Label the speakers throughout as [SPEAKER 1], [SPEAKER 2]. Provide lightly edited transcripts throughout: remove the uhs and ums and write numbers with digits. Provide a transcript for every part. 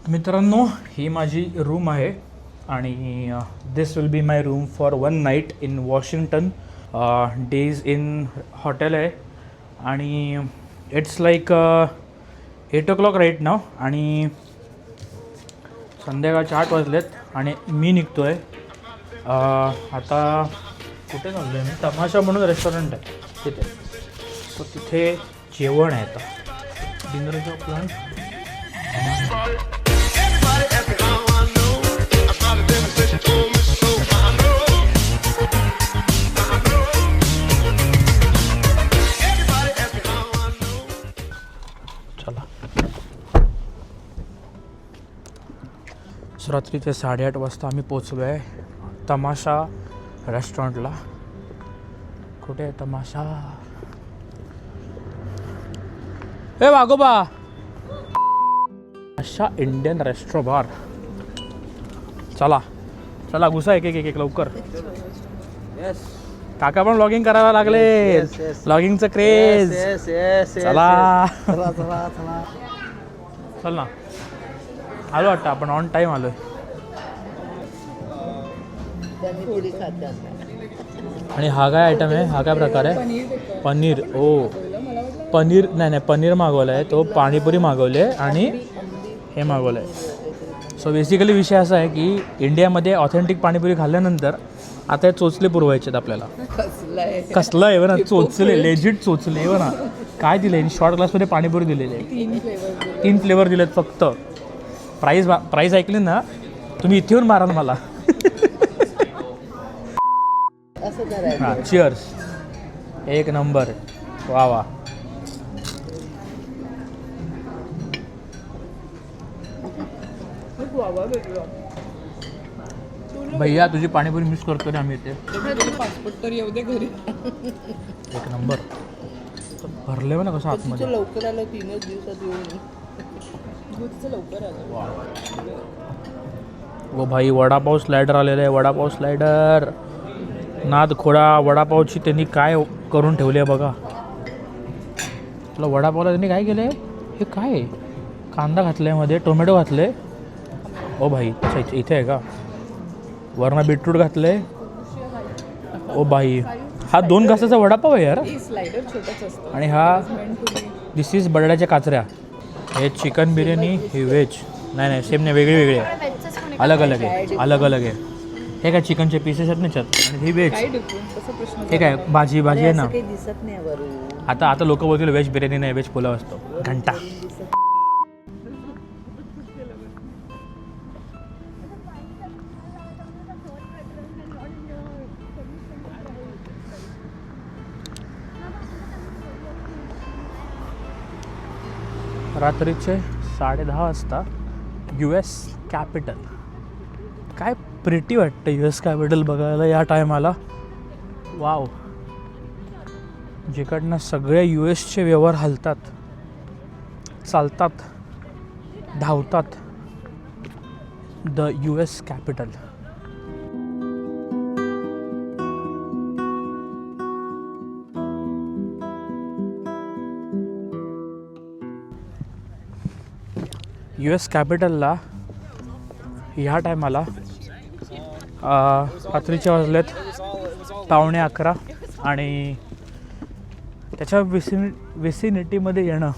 [SPEAKER 1] मित्रांनो, ही माझी रूम आहे आणि this will be my room for 1 night in Washington. Days Inn hotel आहे आणि इट्स लाईक 8 o'clock राईट नाव आणि संध्याकाळचे 8 वाजलेत आणि मी निघतो आहे. आता कुठे चाललो आहे मी? तमाशा म्हणून रेस्टॉरंट आहे तिथे. सो तिथे जेवण आहे आता डिनरचा प्लॅन. चला, रात्रीचे 8:30 वाजता आम्ही पोचलो आहे तमाशा रेस्टॉरंटला. कुठे आहे तमाशा? ए वागोबा, तमाशा इंडियन रेस्टॉरंट बार. चला चला, घुसा एक एक एक एक लवकर. काका पण लॉगिंग करायला लागले. लॉगिंगचं क्रेज. चला चल ना, आलो वाटतं आपण ऑन टाईम आलोय. आणि हा काय आयटम आहे? हा काय प्रकार आहे? पनीर. ओ पनीर नाही, पनीर मागवलं आहे. तो पाणीपुरी मागवली आहे आणि हे मागवलं आहे. सो बेसिकली विषय असा आहे की इंडियामध्ये ऑथेंटिक पाणीपुरी खाल्ल्यानंतर आता हे चोचले पुरवायचे आहेत आपल्याला. कसलं आहे ना, चोचले, लेजिट चोचले आहे ना. काय दिले? शॉर्ट ग्लासमध्ये पाणीपुरी दिलेली आहे. 3 फ्लेवर दिलेत फक्त. प्राईस ऐकली ना तुम्ही, इथे येऊन मारा ना मला. हां, चिअर्स. एक नंबर. वा वा. भैया तुझी पाणीपुरी मिस करतो रे आम्ही इथे.
[SPEAKER 2] पासपोर्ट तर येऊ दे घरी.
[SPEAKER 1] एक नंबर. भरले ना कसं आतमध्ये.
[SPEAKER 2] लवकर आलं, 3च दिवसात येऊन. लवकर आलं.
[SPEAKER 1] वो भाई, वडापाव स्लायडर आलेला आहे. वडापाव स्लायडर. नाद खोडा वडापावची त्यांनी काय करून ठेवली आहे बघा. तुला वडापावला त्यांनी काय केलं आहे? हे काय आहे? कांदा घातला आहे मध्ये, टोमॅटो घातले. ओ भाई, अच्छा इथे आहे का? वरनं बीटरूट घातले. ओ भाई, हा 2 घासाचा वडापाव आहे यार.
[SPEAKER 2] स्लायडर छोटाच असतो.
[SPEAKER 1] आणि हा दिस इज बटाट्याच्या काचऱ्या. हे चिकन बिर्याणी, ही व्हेज. नाही सेम नाही, वेगळी वेगळी आहे. अलग अलग आहे, अलग अलग आहे. हे काय चिकनचे पीसेस आहेत ना. आणि ही व्हेज. हे काय भाजी आहे ना.
[SPEAKER 2] दिसत नाही.
[SPEAKER 1] आता लोक बोलतील व्हेज बिर्याणी नाही, व्हेज पुलाव असतो. घंटा. रात्रीचे 10:30 वाजता US कॅपिटल. काय प्रिटी वाटतं US कॅपिटल बघायला या टायमाला. वाव. जिकडनं सगळे USचे व्यवहार हलतात, चालतात, धावतात. The US capital. US कॅपिटलला ह्या टायमाला रात्रीचे वाजलेत 11:15 आणि त्याच्या विसिनिटीमध्ये येणं,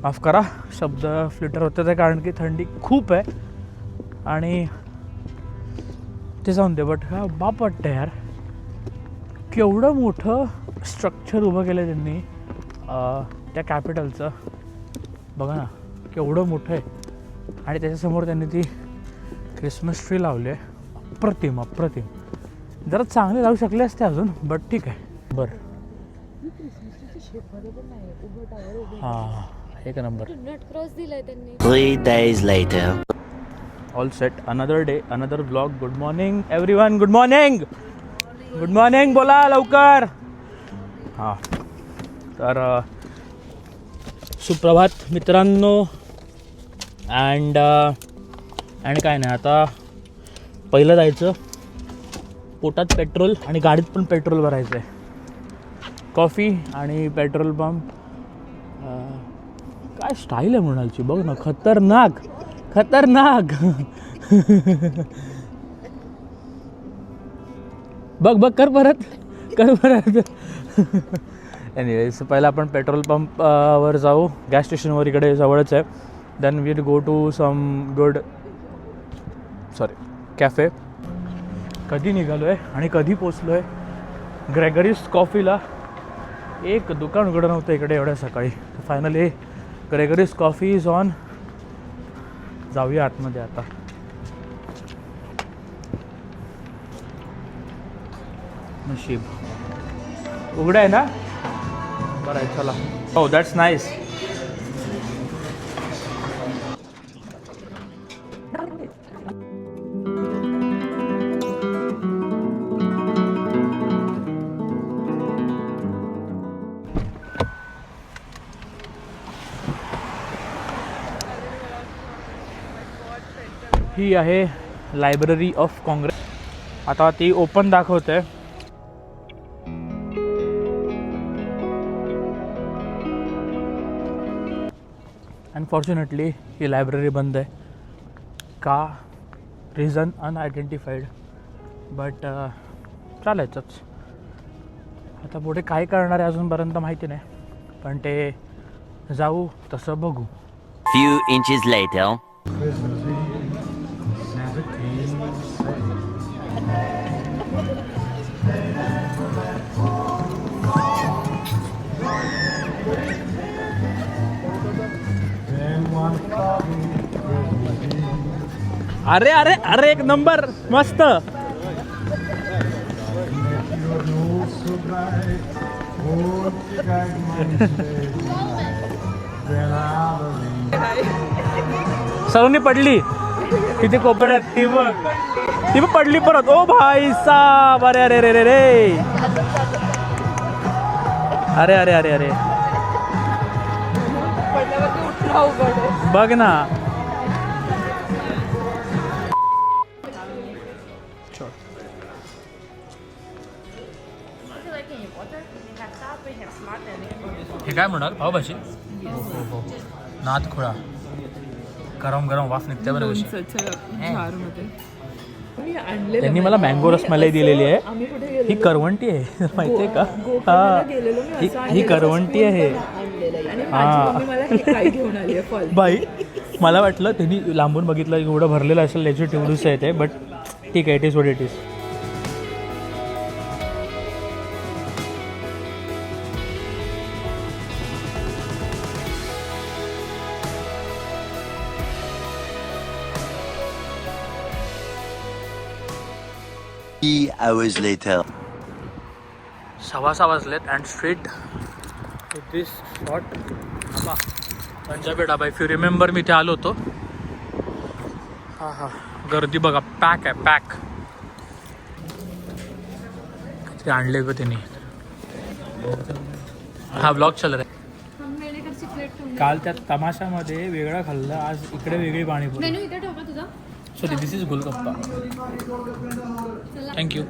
[SPEAKER 1] माफ करा शब्द फ्लिटर होतं ते, कारण की थंडी खूप आहे आणि ते जाऊन दे. बट हा बाप वाटतं यार, केवढं मोठं स्ट्रक्चर उभं केलं त्यांनी त्या कॅपिटलचं. बघा ना केवढं मोठं आहे. आणि त्याच्यासमोर त्यांनी ती क्रिसमस ट्री लावली आहे. अप्रतिम अप्रतिम. जरा चांगले लावू शकले असते अजून, बट ठीक आहे. बरं, हां, एक number.
[SPEAKER 3] 3 days later.
[SPEAKER 1] All set. Another day, another blog. Good morning everyone. Good morning. Good morning बोला लवकर. हां, तर सुप्रभात मित्रांनो. अँड काय नाही, आता पहिलं जायचं पोटात पेट्रोल आणि गाडीत पण पेट्रोल भरायचं आहे. कॉफी आणि पेट्रोल पंप. काय स्टाईल आहे म्हणालची, बघ ना, खतरनाक. खतरनाक. बघ बघ कर परत. एनिवेज पहिला आपण पेट्रोल पंप वर जाऊ. गॅस स्टेशनवर इकडे जवळच आहे. Then we'll go to some good cafe. कधी निघालो आहे आणि कधी पोचलो आहे ग्रेगरीज कॉफीला. एक दुकान उघडं नव्हतं इकडे एवढ्या सकाळी. Finally Gregorys coffee is on. जाऊया आतमध्ये आता. नशीब उघडं आहे ना. बरं आहे चला. हो दॅट्स नाईस. ही आहे लायब्ररी ऑफ काँग्रेस. आता ती ओपन दाखवते आहे. अनफॉर्च्युनेटली ही लायब्ररी बंद आहे. का रिझन अनआयडेंटिफाईड. बट चालायचंच. आता पुढे काय करणार आहे अजूनपर्यंत माहिती नाही. पण ते जाऊ तसं बघू.
[SPEAKER 4] Few inches later.
[SPEAKER 1] अरे अरे अरे एक नंबर मस्त. सलोनी पडली तिथे कोपऱ्यात. ती पण पडली परत. ओ भाई साहब. अरे अरे अरे रे. अरे अरे अरे अरे बघ ना. हे काय म्हणाल पावभाजी. हो नाद खोळा. गरम गरम वाफ निघते बरं कशी. त्यांनी मला मँगो रसमलाई दिलेली आहे. ही करवंटी आहे माहिती आहे का. हा ही करवंटी आहे. बाई मला वाटलं त्यांनी लांबून बघितलं एवढं भरलेलं असेल याची टेवडूस आहे ते. बट ठीक आहे. It is what it is.
[SPEAKER 4] Hours later.
[SPEAKER 1] 6:15 वाजलेत and straight to this spot dhaba. Punjabi dhaba. If you remember me इथे आलो होतो. हा गर्दी बघा. पॅक आहे पॅक. ते आणले ग त्यांनी. हा ब्लॉग चल रहा है. काल त्या तमाशामध्ये वेगळं खाल्लं. आज इकडे वेगळी panipuri. Sorry this is golgappa. Thank you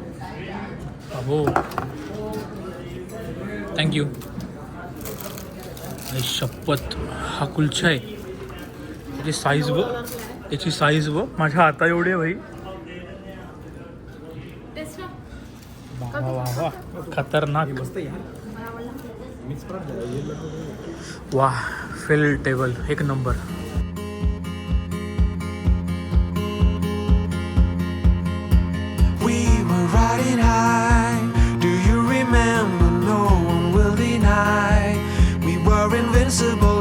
[SPEAKER 1] above. Thank you. शपथ हा कुलचा आहे. त्याची साईज व याची साईज व माझ्या हाता एवढी आहे भाई. वा वा वा खतरनाक. वा फिल टेबल एक number.
[SPEAKER 5] Riding high, do you remember? No one will deny we were invincible.